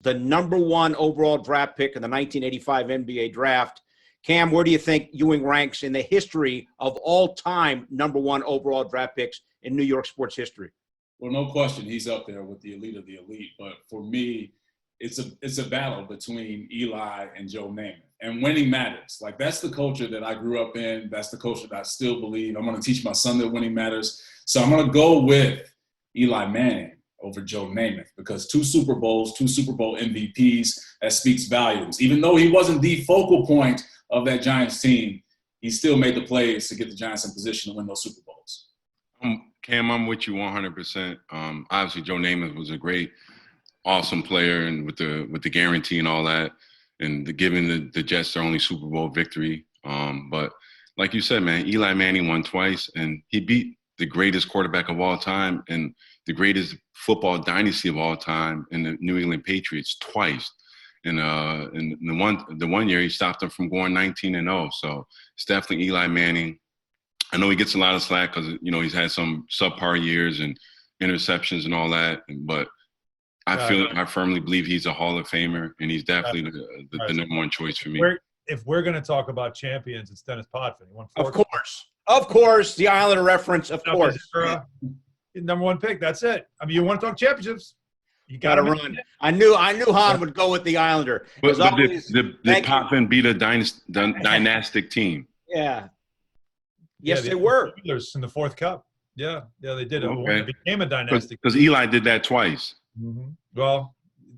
the #1 overall draft pick in the 1985 NBA draft. Cam, where do you think Ewing ranks in the history of all-time #1 overall draft picks in New York sports history? Well, no question, he's up there with the elite of the elite. But for me, it's a battle between Eli and Joe Namath. And winning matters. Like, that's the culture that I grew up in. That's the culture that I still believe. I'm going to teach my son that winning matters. So I'm going to go with Eli Manning over Joe Namath, because 2 Super Bowls, 2 Super Bowl MVPs, that speaks volumes. Even though he wasn't the focal point of that Giants team, he still made the plays to get the Giants in position to win those Super Bowls. Cam, I'm with you 100%. Obviously, Joe Namath was a great, awesome player, and with the guarantee and all that, and giving the Jets their only Super Bowl victory. But like you said, man, Eli Manning won twice, and he beat the greatest quarterback of all time and the greatest football dynasty of all time in the New England Patriots twice. And the one year he stopped them from going 19-0. So it's definitely Eli Manning. I know he gets a lot of slack because, he's had some subpar years and interceptions and all that. But I firmly believe he's a Hall of Famer, and he's definitely the #1 choice for me. If we're going to talk about champions, it's Denis Potvin. He won 4 Of course, the Islander reference, of course. #1 pick, that's it. I mean, you want to talk championships, you got to run. I knew Han would go with the Islander. But did Potvin beat a dynastic team? Yeah. Yes, they were. In the 4th Cup. Yeah, they did. Okay. It became a dynastic. Because Eli did that twice. Mm-hmm. Well,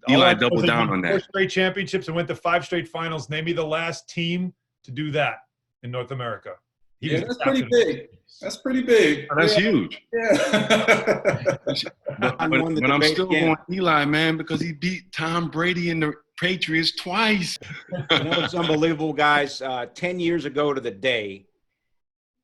Eli doubled down on that. 4 straight championships and went to 5 straight finals. Name me the last team to do that in North America. That's pretty big. That's pretty big. Oh, that's huge. Yeah. but I'm still going Eli, man, because he beat Tom Brady and the Patriots twice. It's unbelievable, guys. 10 years ago to the day,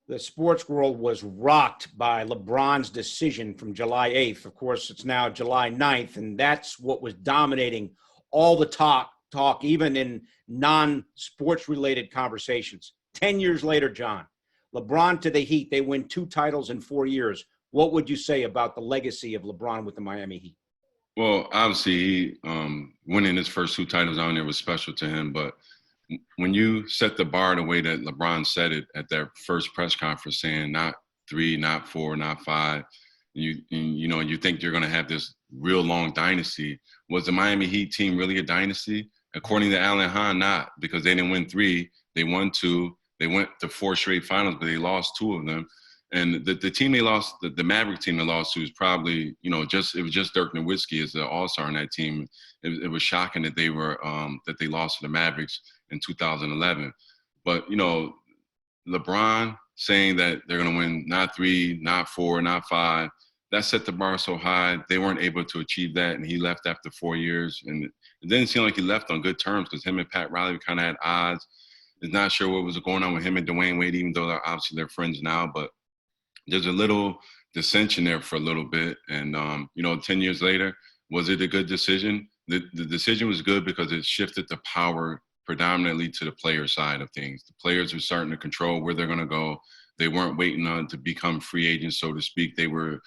the sports world was rocked by LeBron's decision from July 8th. Of course, it's now July 9th, and that's what was dominating all the talk, even in non-sports-related conversations. 10 years later, John, LeBron to the Heat, they win 2 titles in 4 years. What would you say about the legacy of LeBron with the Miami Heat? Well, obviously, winning his first 2 titles on there was special to him. But when you set the bar the way that LeBron said it at their first press conference, saying not 3, not 4, not 5, you think you're going to have this real long dynasty. Was the Miami Heat team really a dynasty? According to Alan Hahn, not, because they didn't win 3. They won 2. They went to 4 straight finals, but they lost 2 of them. And the team they lost, the Maverick team they lost to, is probably, it was just Dirk Nowitzki as the all-star on that team. It was shocking that they were that they lost to the Mavericks in 2011. But LeBron saying that they're going to win not 3, not 4, not 5, that set the bar so high. They weren't able to achieve that, and he left after 4 years. And it didn't seem like he left on good terms, because him and Pat Riley kind of had odds. Is not sure what was going on with him and Dwayne Wade, even though they're friends now. But there's a little dissension there for a little bit. And, 10 years later, was it a good decision? The decision was good because it shifted the power predominantly to the player side of things. The players were starting to control where they're going to go. They weren't waiting on to become free agents, so to speak. They were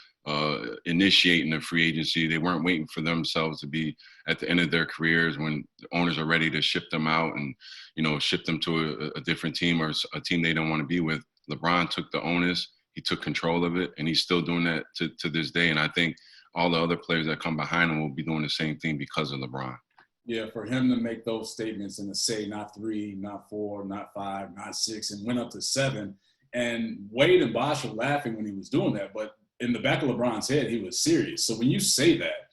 initiating a free agency. They weren't waiting for themselves to be at the end of their careers when the owners are ready to ship them out and, ship them to a different team or a team they don't want to be with. LeBron took the onus. He took control of it, and he's still doing that to this day. And I think all the other players that come behind him will be doing the same thing because of LeBron. Yeah, for him to make those statements and to say not 3, not 4, not 5, not 6, and went up to 7. And Wade and Bosh were laughing when he was doing that, but in the back of LeBron's head, he was serious. So when you say that,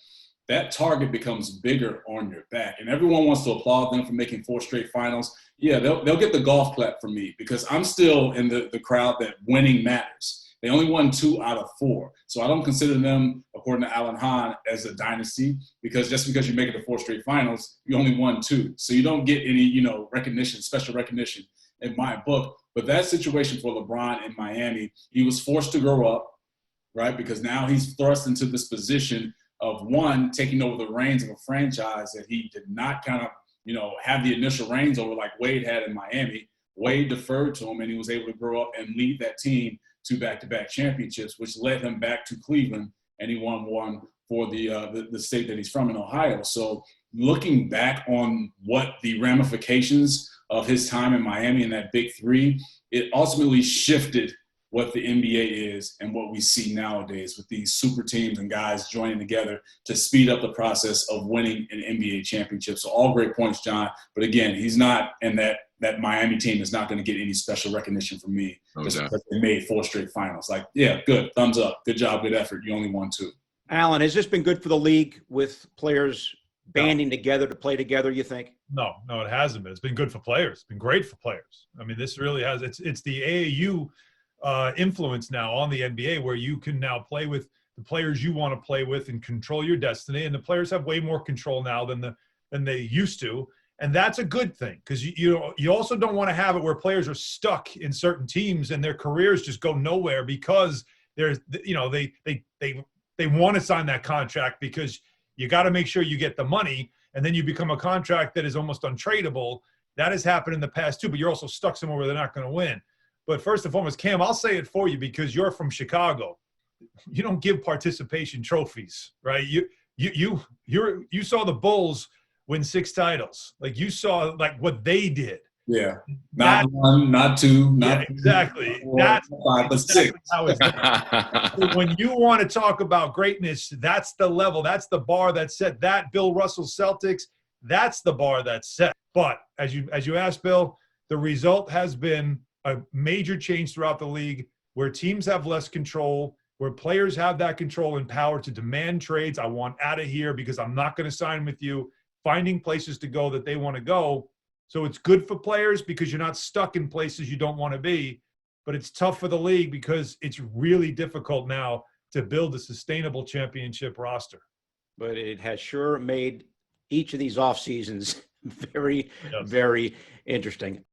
that target becomes bigger on your back. And everyone wants to applaud them for making 4 straight finals. Yeah, they'll get the golf clap from me, because I'm still in the crowd that winning matters. They only won 2 out of 4. So I don't consider them, according to Alan Hahn, as a dynasty, because just because you make it to 4 straight finals, you only won 2. So you don't get any, recognition, special recognition in my book. But that situation for LeBron in Miami, he was forced to grow up, right? Because now he's thrust into this position of, one, taking over the reins of a franchise that he did not kind of, have the initial reins over like Wade had in Miami. Wade deferred to him, and he was able to grow up and lead that team to back-to-back championships, which led him back to Cleveland, and he won one for the state that he's from in Ohio. So looking back on what the ramifications of his time in Miami and that big three, it ultimately shifted what the NBA is and what we see nowadays with these super teams and guys joining together to speed up the process of winning an NBA championship. So all great points, John. But again, he's not, and that Miami team is not going to get any special recognition from me just because they made 4 straight finals. Like, yeah, good, thumbs up, good job, good effort. You only won 2. Alan, has this been good for the league with players banding together to play together, you think? No, it hasn't been. It's been good for players. It's been great for players. I mean, this really has. It's the AAU influence now on the NBA, where you can now play with the players you want to play with and control your destiny. And the players have way more control now than they used to, and that's a good thing, because you also don't want to have it where players are stuck in certain teams and their careers just go nowhere because there's they want to sign that contract because you got to make sure you get the money, and then you become a contract that is almost untradeable. That has happened in the past too, but you're also stuck somewhere where they're not going to win. But first and foremost, Cam, I'll say it for you because you're from Chicago. You don't give participation trophies, right? You saw the Bulls win 6 titles. Like, you saw like what they did. Yeah, not 1, not 2, not exactly. 4, That's 5, but 6. How it's done. So when you want to talk about greatness, that's the level, that's the bar that's set. That Bill Russell Celtics, that's the bar that's set. But as you asked, Bill, the result has been a major change throughout the league, where teams have less control, where players have that control and power to demand trades. I want out of here because I'm not going to sign with you. Finding places to go that they want to go. So it's good for players because you're not stuck in places you don't want to be, but it's tough for the league because it's really difficult now to build a sustainable championship roster. But it has sure made each of these off seasons very, very interesting.